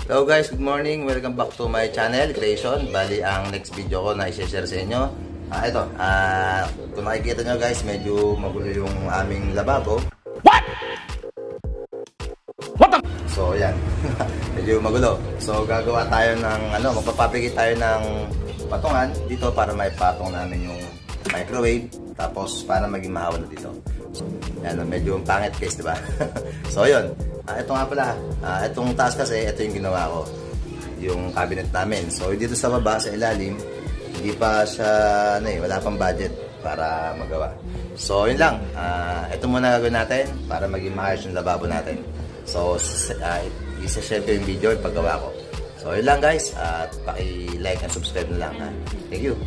Hello guys, good morning. Welcome back to my channel, Creation. Bali, ang next video ko na i-share sa inyo. Kung nakikita nyo guys, medyo magulo yung aming lababo. What? So, yan. Medyo magulo. So, gagawa tayo ng, magpapapigit tayo ng patungan dito para may patong namin yung microwave. Tapos, para maging mahawa na dito. So, yan, medyo pangit guys, diba? So, yun. Ito nga pala, itong taas kasi, ito yung ginawa ko, yung cabinet namin. So, dito sa baba, sa ilalim, hindi pa siya, wala pang budget para magawa. So, yun lang. Ito muna gagawin natin para maging maayos yung lababo natin. So, isa-share ko yung video, yung paggawa ko. So, yun lang guys. At paki-like and subscribe na lang. Thank you.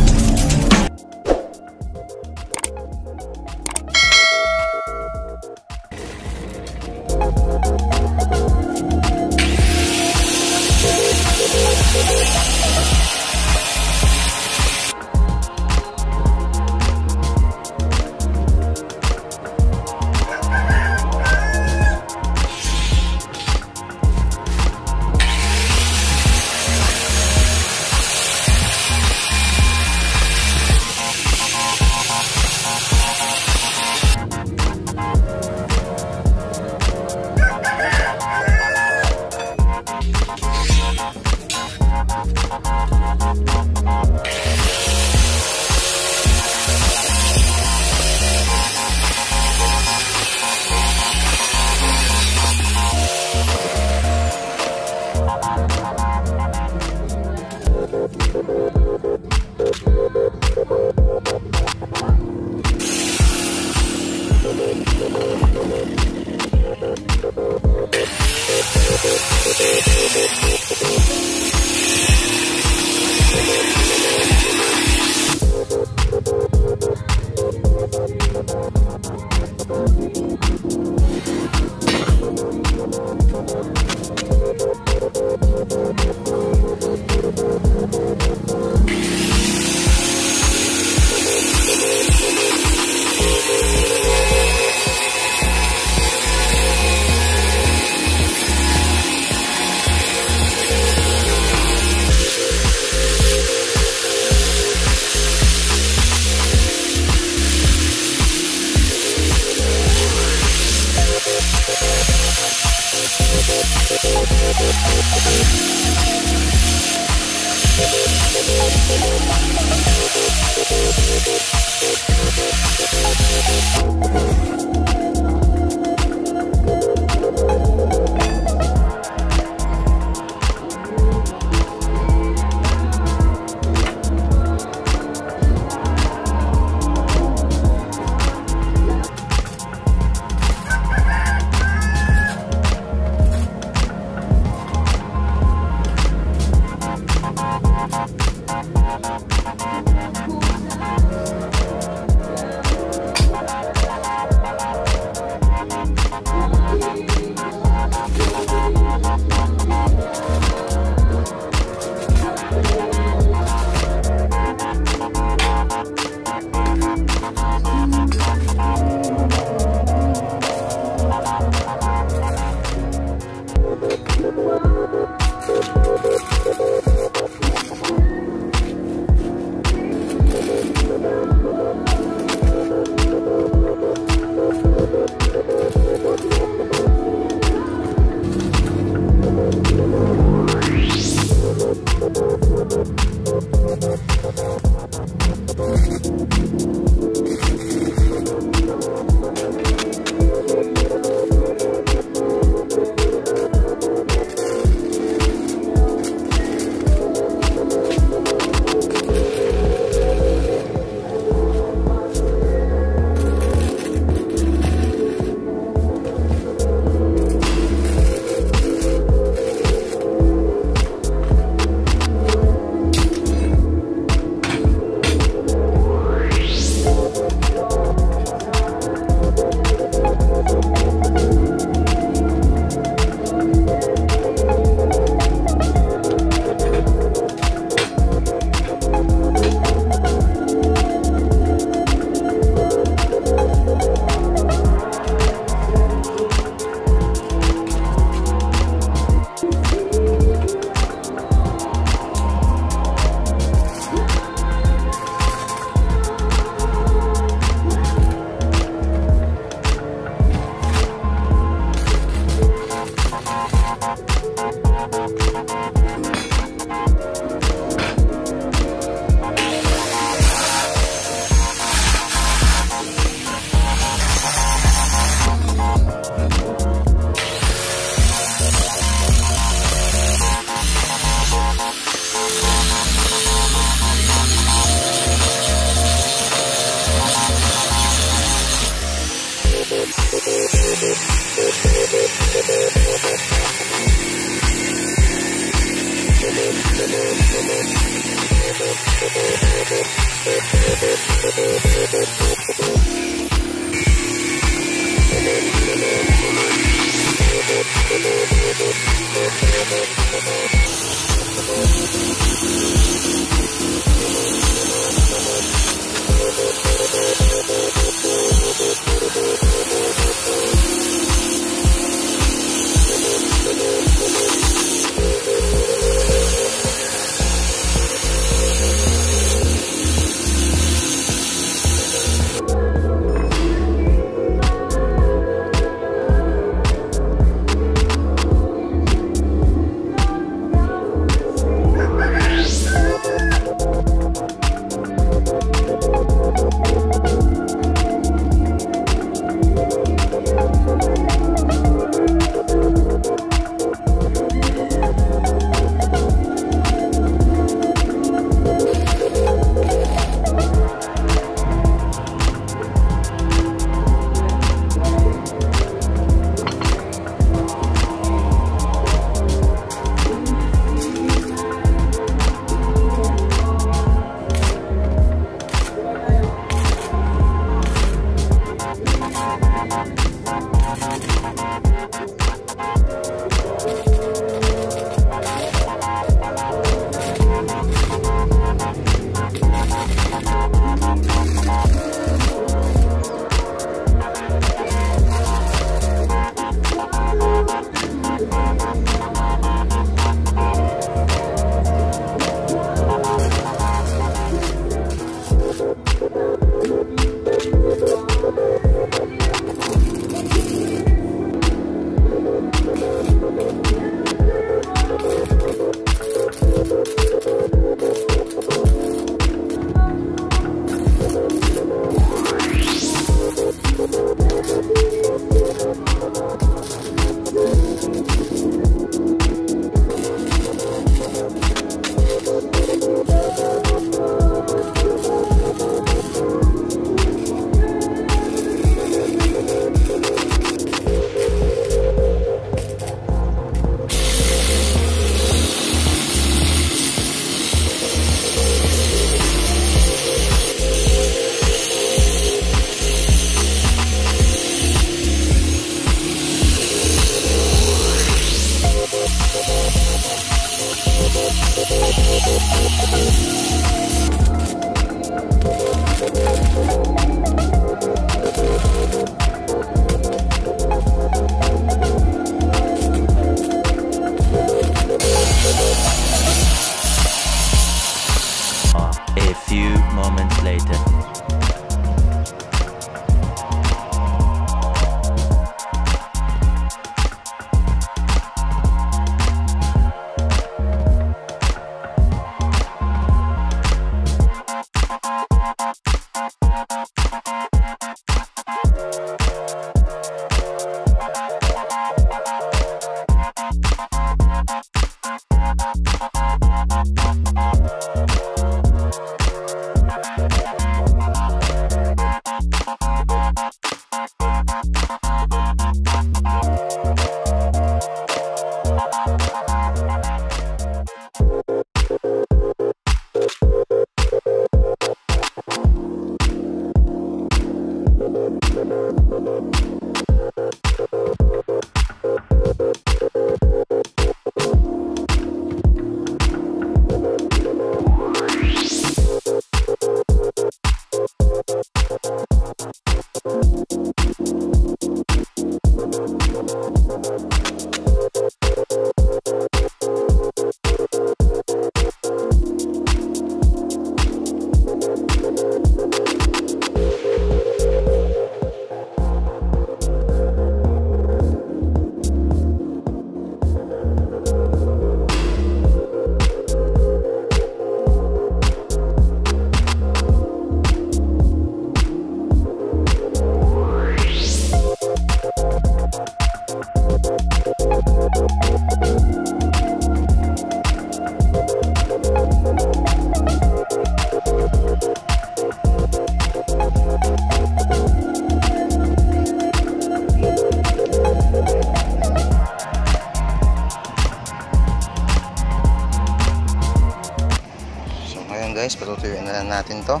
Guys, patutuyuin na lang natin to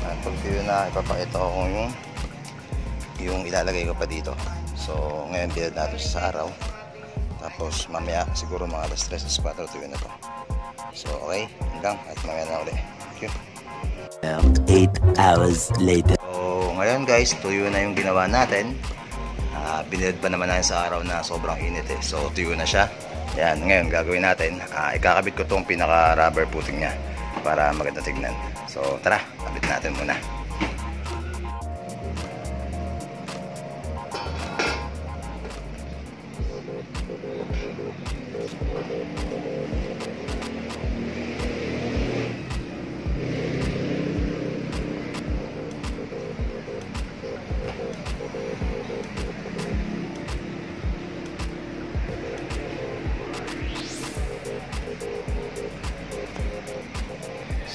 at pag tuyo na, ipapakita ko kung yung ilalagay ko pa dito. So ngayon bilad natin sa araw, tapos mamaya siguro mga alas 3 sa 4 tuyo na to. So okay, hanggang at mamaya na ulit. Thank you. 8 hours later. So ngayon guys, tuyo na yung ginawa natin. Binilad pa naman natin sa araw na sobrang init eh. So tuyo na siya. Yan, ngayon gagawin natin, ikakabit ko tong pinaka rubber footing nya para maganda tignan. So tara, kabit natin muna.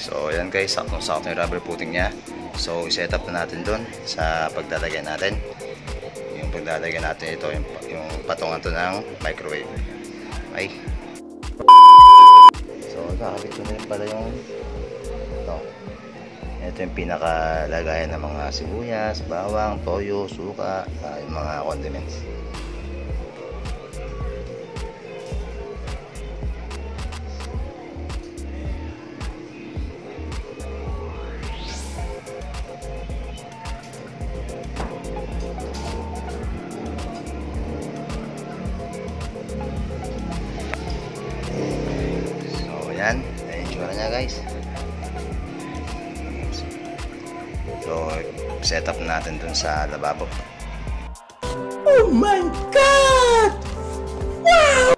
So ayan guys, sakto yung rubber footing nya. So i-set up na natin dun sa paglalagay natin. Yung paglalagay natin ito, yung patungan to ng microwave. Okay. So kakabit ko na rin pala yung ito yung pinakalagayan ng mga sibuyas, bawang, toyo, suka, yung mga condiments. Yan, yung tsura niya guys. So, set up natin dun sa lababo. Oh my God! Wow!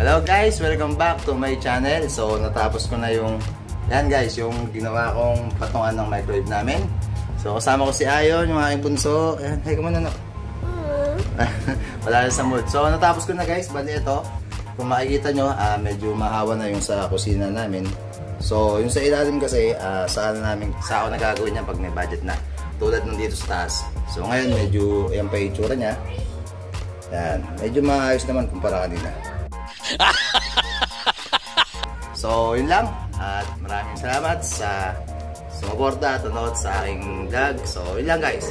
Hello guys, welcome back to my channel. So, natapos ko na yung, yan guys, yung ginawa kong patungan ng microwave namin. So, kasama ko si Ayon, yung aking bunso. Ayan, hey, kumana na. Wala na sa mood. So, natapos ko na guys, bali ito. Kung makikita nyo, medyo mahawa na yung sa kusina namin. So, yung sa ilalim kasi, sa ako nagagawin niya pag may budget na. Tulad nung dito sa taas. So, ngayon, medyo, yan pa yung itsura niya. Yan, medyo maayos naman kumpara kanina. So, yun lang. At maraming salamat sa sumuporta at nanood sa aking vlog. So, yun lang guys.